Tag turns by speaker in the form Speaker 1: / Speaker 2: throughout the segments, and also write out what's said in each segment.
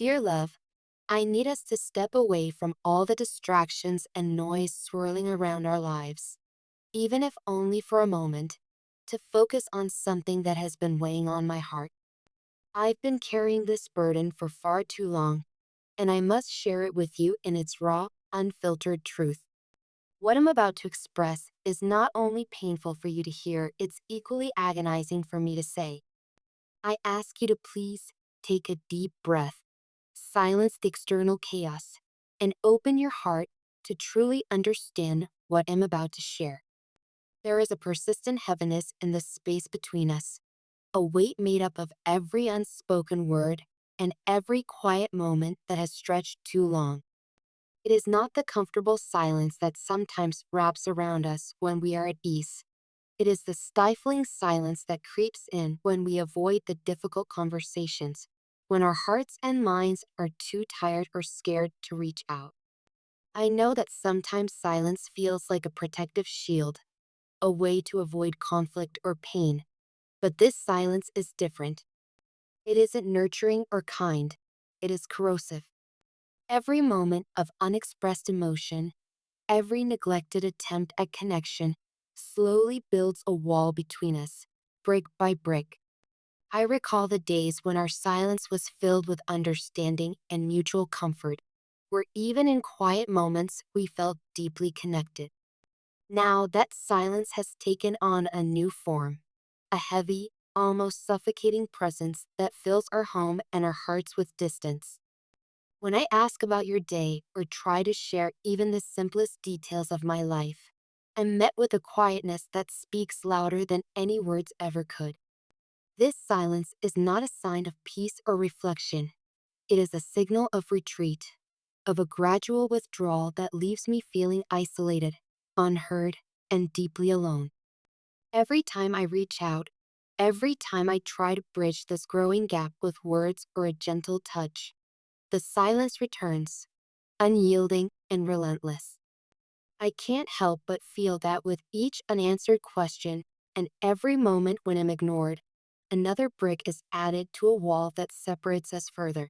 Speaker 1: Dear love, I need us to step away from all the distractions and noise swirling around our lives, even if only for a moment, to focus on something that has been weighing on my heart. I've been carrying this burden for far too long, and I must share it with you in its raw, unfiltered truth. What I'm about to express is not only painful for you to hear, it's equally agonizing for me to say. I ask you to please take a deep breath, silence the external chaos, and open your heart to truly understand what I'm about to share. There is a persistent heaviness in the space between us, a weight made up of every unspoken word and every quiet moment that has stretched too long. It is not the comfortable silence that sometimes wraps around us when we are at ease. It is the stifling silence that creeps in when we avoid the difficult conversations, when our hearts and minds are too tired or scared to reach out. I know that sometimes silence feels like a protective shield, a way to avoid conflict or pain, but this silence is different. It isn't nurturing or kind, it is corrosive. Every moment of unexpressed emotion, every neglected attempt at connection, slowly builds a wall between us, brick by brick. I recall the days when our silence was filled with understanding and mutual comfort, where even in quiet moments we felt deeply connected. Now that silence has taken on a new form, a heavy, almost suffocating presence that fills our home and our hearts with distance. When I ask about your day or try to share even the simplest details of my life, I'm met with a quietness that speaks louder than any words ever could. This silence is not a sign of peace or reflection. It is a signal of retreat, of a gradual withdrawal that leaves me feeling isolated, unheard, and deeply alone. Every time I reach out, every time I try to bridge this growing gap with words or a gentle touch, the silence returns, unyielding and relentless. I can't help but feel that with each unanswered question and every moment when I'm ignored, another brick is added to a wall that separates us further.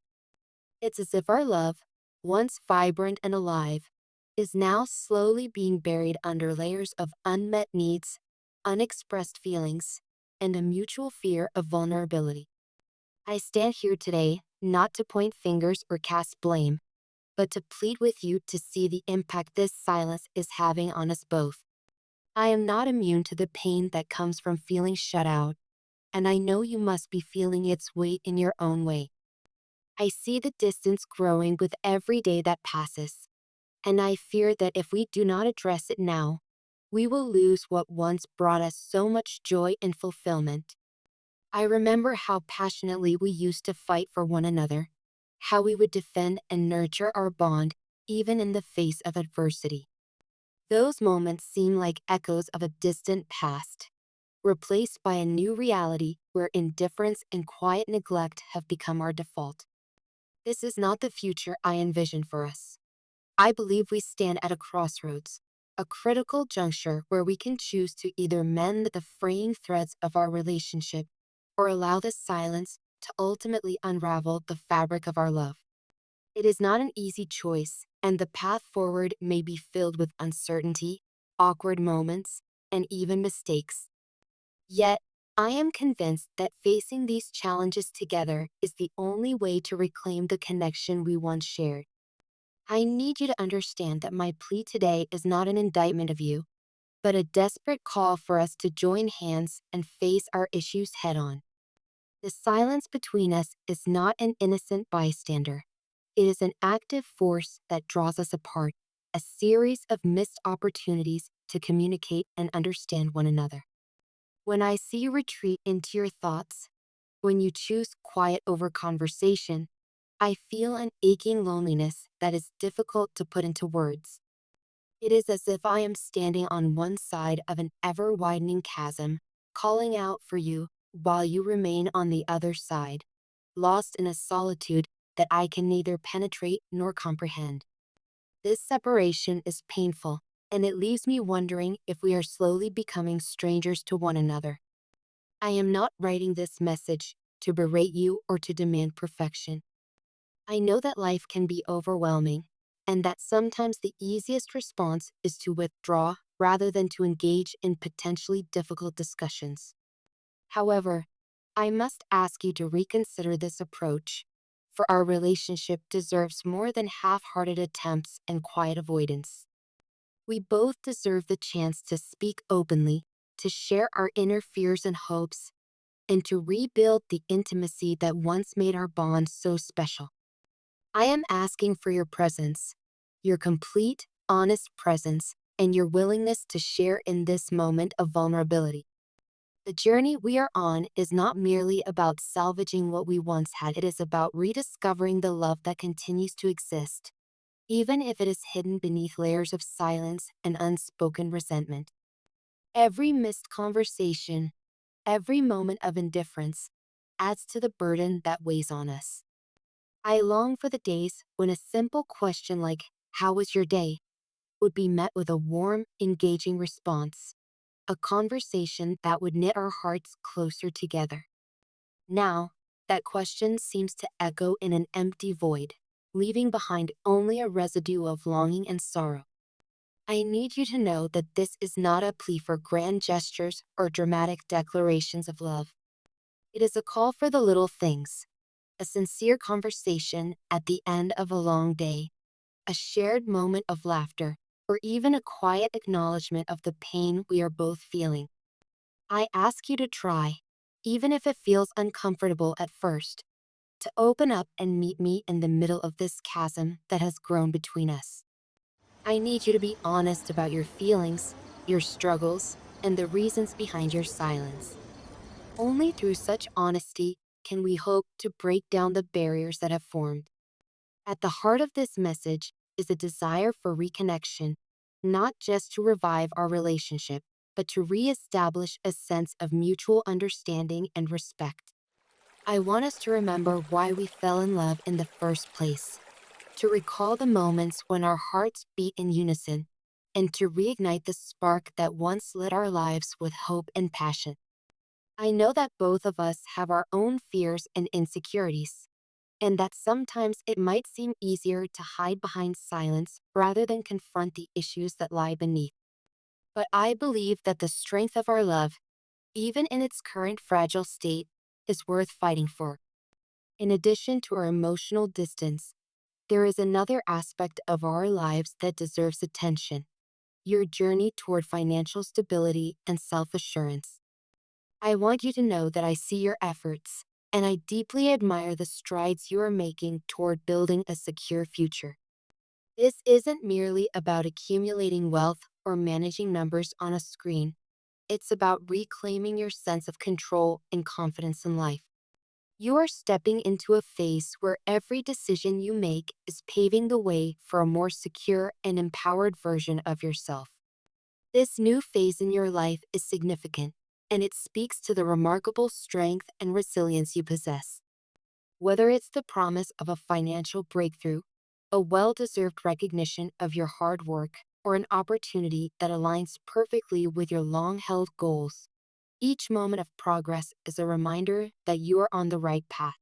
Speaker 1: It's as if our love, once vibrant and alive, is now slowly being buried under layers of unmet needs, unexpressed feelings, and a mutual fear of vulnerability. I stand here today not to point fingers or cast blame, but to plead with you to see the impact this silence is having on us both. I am not immune to the pain that comes from feeling shut out, and I know you must be feeling its weight in your own way. I see the distance growing with every day that passes, and I fear that if we do not address it now, we will lose what once brought us so much joy and fulfillment. I remember how passionately we used to fight for one another, how we would defend and nurture our bond even in the face of adversity. Those moments seem like echoes of a distant past, replaced by a new reality where indifference and quiet neglect have become our default. This is not the future I envision for us. I believe we stand at a crossroads, a critical juncture where we can choose to either mend the fraying threads of our relationship or allow the silence to ultimately unravel the fabric of our love. It is not an easy choice, and the path forward may be filled with uncertainty, awkward moments, and even mistakes. Yet, I am convinced that facing these challenges together is the only way to reclaim the connection we once shared. I need you to understand that my plea today is not an indictment of you, but a desperate call for us to join hands and face our issues head on. The silence between us is not an innocent bystander. It is an active force that draws us apart, a series of missed opportunities to communicate and understand one another. When I see you retreat into your thoughts, when you choose quiet over conversation, I feel an aching loneliness that is difficult to put into words. It is as if I am standing on one side of an ever widening chasm, calling out for you while you remain on the other side, lost in a solitude that I can neither penetrate nor comprehend. This separation is painful, and it leaves me wondering if we are slowly becoming strangers to one another. I am not writing this message to berate you or to demand perfection. I know that life can be overwhelming, and that sometimes the easiest response is to withdraw rather than to engage in potentially difficult discussions. However, I must ask you to reconsider this approach, for our relationship deserves more than half-hearted attempts and quiet avoidance. We both deserve the chance to speak openly, to share our inner fears and hopes, and to rebuild the intimacy that once made our bond so special. I am asking for your presence, your complete, honest presence, and your willingness to share in this moment of vulnerability. The journey we are on is not merely about salvaging what we once had, it is about rediscovering the love that continues to exist, even if it is hidden beneath layers of silence and unspoken resentment. Every missed conversation, every moment of indifference, adds to the burden that weighs on us. I long for the days when a simple question like, "How was your day?" would be met with a warm, engaging response, a conversation that would knit our hearts closer together. Now, that question seems to echo in an empty void, leaving behind only a residue of longing and sorrow. I need you to know that this is not a plea for grand gestures or dramatic declarations of love. It is a call for the little things, a sincere conversation at the end of a long day, a shared moment of laughter, or even a quiet acknowledgement of the pain we are both feeling. I ask you to try, even if it feels uncomfortable at first, to open up and meet me in the middle of this chasm that has grown between us. I need you to be honest about your feelings, your struggles, and the reasons behind your silence. Only through such honesty can we hope to break down the barriers that have formed. At the heart of this message is a desire for reconnection, not just to revive our relationship, but to reestablish a sense of mutual understanding and respect. I want us to remember why we fell in love in the first place, to recall the moments when our hearts beat in unison, and to reignite the spark that once lit our lives with hope and passion. I know that both of us have our own fears and insecurities, and that sometimes it might seem easier to hide behind silence rather than confront the issues that lie beneath. But I believe that the strength of our love, even in its current fragile state, is worth fighting for. In addition to our emotional distance, there is another aspect of our lives that deserves attention: your journey toward financial stability and self-assurance. I want you to know that I see your efforts, and I deeply admire the strides you are making toward building a secure future. This isn't merely about accumulating wealth or managing numbers on a screen. It's about reclaiming your sense of control and confidence in life. You are stepping into a phase where every decision you make is paving the way for a more secure and empowered version of yourself. This new phase in your life is significant, and it speaks to the remarkable strength and resilience you possess. Whether it's the promise of a financial breakthrough, a well-deserved recognition of your hard work, or an opportunity that aligns perfectly with your long-held goals, each moment of progress is a reminder that you are on the right path.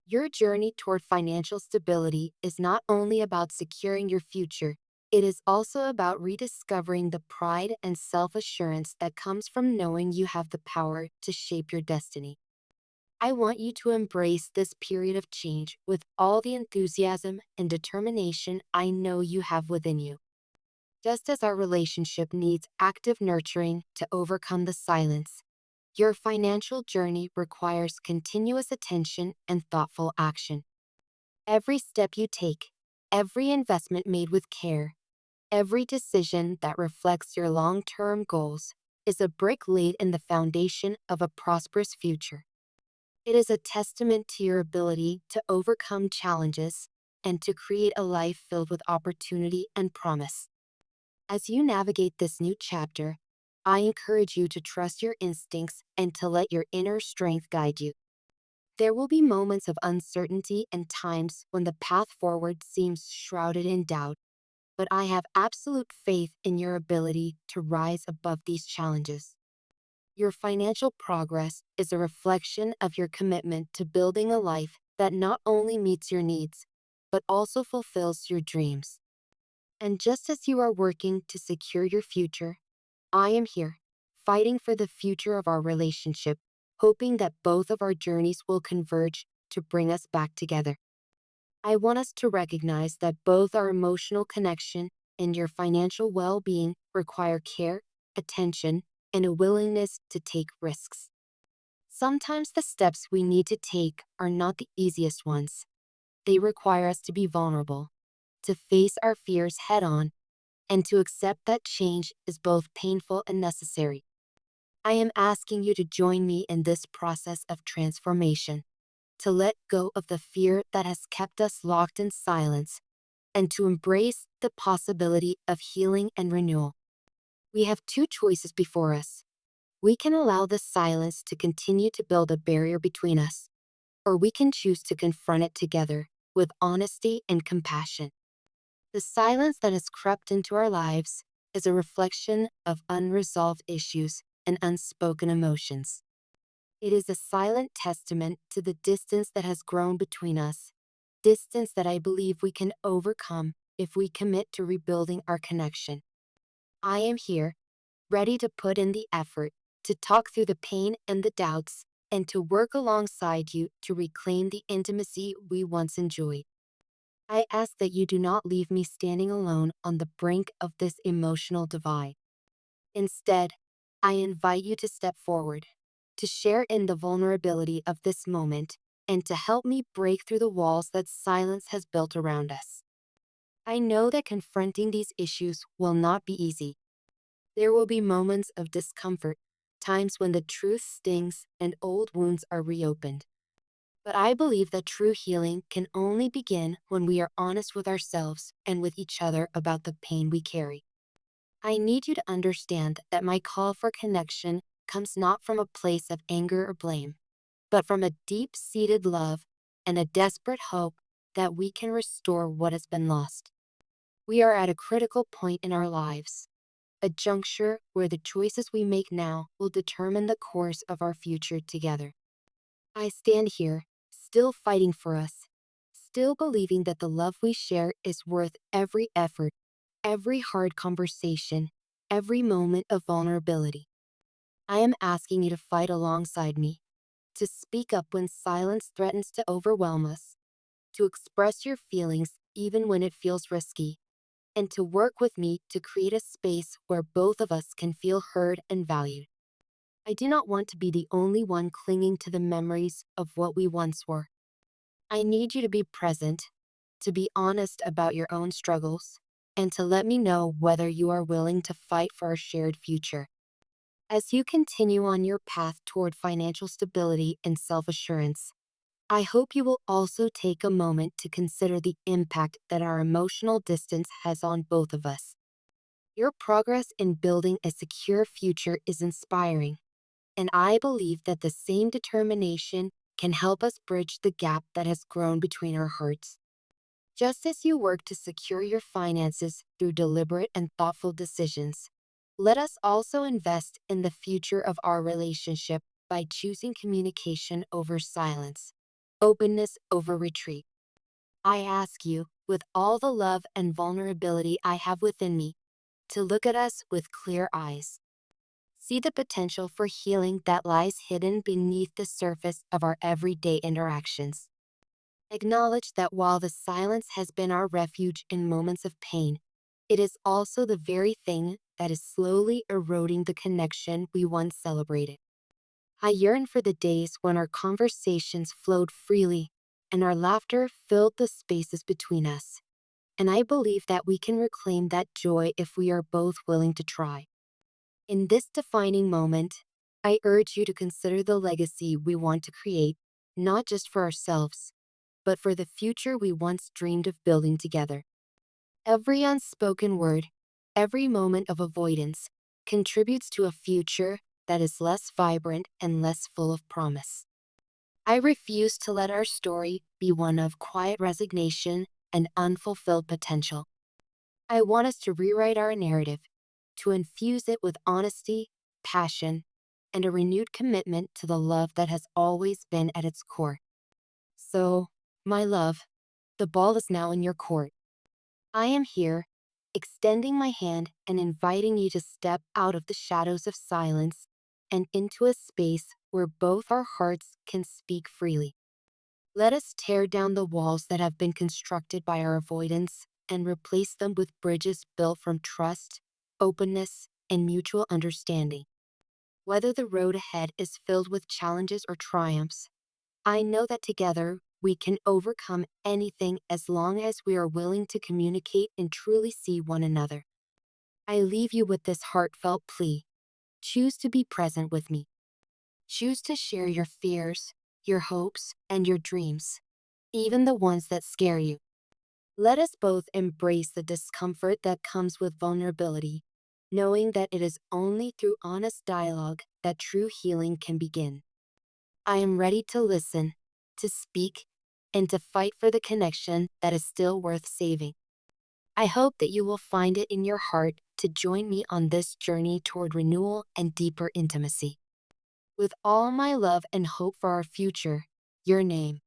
Speaker 1: Your journey toward financial stability is not only about securing your future, it is also about rediscovering the pride and self-assurance that comes from knowing you have the power to shape your destiny. I want you to embrace this period of change with all the enthusiasm and determination I know you have within you. Just as our relationship needs active nurturing to overcome the silence, your financial journey requires continuous attention and thoughtful action. Every step you take, every investment made with care, every decision that reflects your long-term goals is a brick laid in the foundation of a prosperous future. It is a testament to your ability to overcome challenges and to create a life filled with opportunity and promise. As you navigate this new chapter, I encourage you to trust your instincts and to let your inner strength guide you. There will be moments of uncertainty and times when the path forward seems shrouded in doubt, but I have absolute faith in your ability to rise above these challenges. Your financial progress is a reflection of your commitment to building a life that not only meets your needs, but also fulfills your dreams. And just as you are working to secure your future, I am here, fighting for the future of our relationship, hoping that both of our journeys will converge to bring us back together. I want us to recognize that both our emotional connection and your financial well being require care, attention, and a willingness to take risks. Sometimes the steps we need to take are not the easiest ones. They require us to be vulnerable, to face our fears head on, and to accept that change is both painful and necessary. I am asking you to join me in this process of transformation, to let go of the fear that has kept us locked in silence, and to embrace the possibility of healing and renewal. We have two choices before us. We can allow the silence to continue to build a barrier between us, or we can choose to confront it together with honesty and compassion. The silence that has crept into our lives is a reflection of unresolved issues and unspoken emotions. It is a silent testament to the distance that has grown between us, distance that I believe we can overcome if we commit to rebuilding our connection. I am here, ready to put in the effort, to talk through the pain and the doubts, and to work alongside you to reclaim the intimacy we once enjoyed. I ask that you do not leave me standing alone on the brink of this emotional divide. Instead, I invite you to step forward, to share in the vulnerability of this moment, and to help me break through the walls that silence has built around us. I know that confronting these issues will not be easy. There will be moments of discomfort, times when the truth stings and old wounds are reopened. But I believe that true healing can only begin when we are honest with ourselves and with each other about the pain we carry. I need you to understand that my call for connection comes not from a place of anger or blame, but from a deep-seated love and a desperate hope that we can restore what has been lost. We are at a critical point in our lives, a juncture where the choices we make now will determine the course of our future together. I stand here, still fighting for us, still believing that the love we share is worth every effort, every hard conversation, every moment of vulnerability. I am asking you to fight alongside me, to speak up when silence threatens to overwhelm us, to express your feelings even when it feels risky, and to work with me to create a space where both of us can feel heard and valued. I do not want to be the only one clinging to the memories of what we once were. I need you to be present, to be honest about your own struggles, and to let me know whether you are willing to fight for our shared future. As you continue on your path toward financial stability and self-assurance, I hope you will also take a moment to consider the impact that our emotional distance has on both of us. Your progress in building a secure future is inspiring, and I believe that the same determination can help us bridge the gap that has grown between our hearts. Just as you work to secure your finances through deliberate and thoughtful decisions, let us also invest in the future of our relationship by choosing communication over silence, openness over retreat. I ask you, with all the love and vulnerability I have within me, to look at us with clear eyes. See the potential for healing that lies hidden beneath the surface of our everyday interactions. Acknowledge that while the silence has been our refuge in moments of pain, it is also the very thing that is slowly eroding the connection we once celebrated. I yearn for the days when our conversations flowed freely and our laughter filled the spaces between us. And I believe that we can reclaim that joy if we are both willing to try. In this defining moment, I urge you to consider the legacy we want to create, not just for ourselves, but for the future we once dreamed of building together. Every unspoken word, every moment of avoidance, contributes to a future that is less vibrant and less full of promise. I refuse to let our story be one of quiet resignation and unfulfilled potential. I want us to rewrite our narrative, to infuse it with honesty, passion, and a renewed commitment to the love that has always been at its core. So, my love, The ball is now in your court. I am here, extending my hand and inviting you to step out of the shadows of silence and into a space where both our hearts can speak freely. Let us tear down the walls that have been constructed by our avoidance and replace them with bridges built from trust, openness, and mutual understanding. Whether the road ahead is filled with challenges or triumphs, I know that together we can overcome anything as long as we are willing to communicate and truly see one another. I leave you with this heartfelt plea. Choose to be present with me. Choose to share your fears, your hopes, and your dreams, even the ones that scare you. Let us both embrace the discomfort that comes with vulnerability, knowing that it is only through honest dialogue that true healing can begin. I am ready to listen, to speak, and to fight for the connection that is still worth saving. I hope that you will find it in your heart to join me on this journey toward renewal and deeper intimacy. With all my love and hope for our future, your name.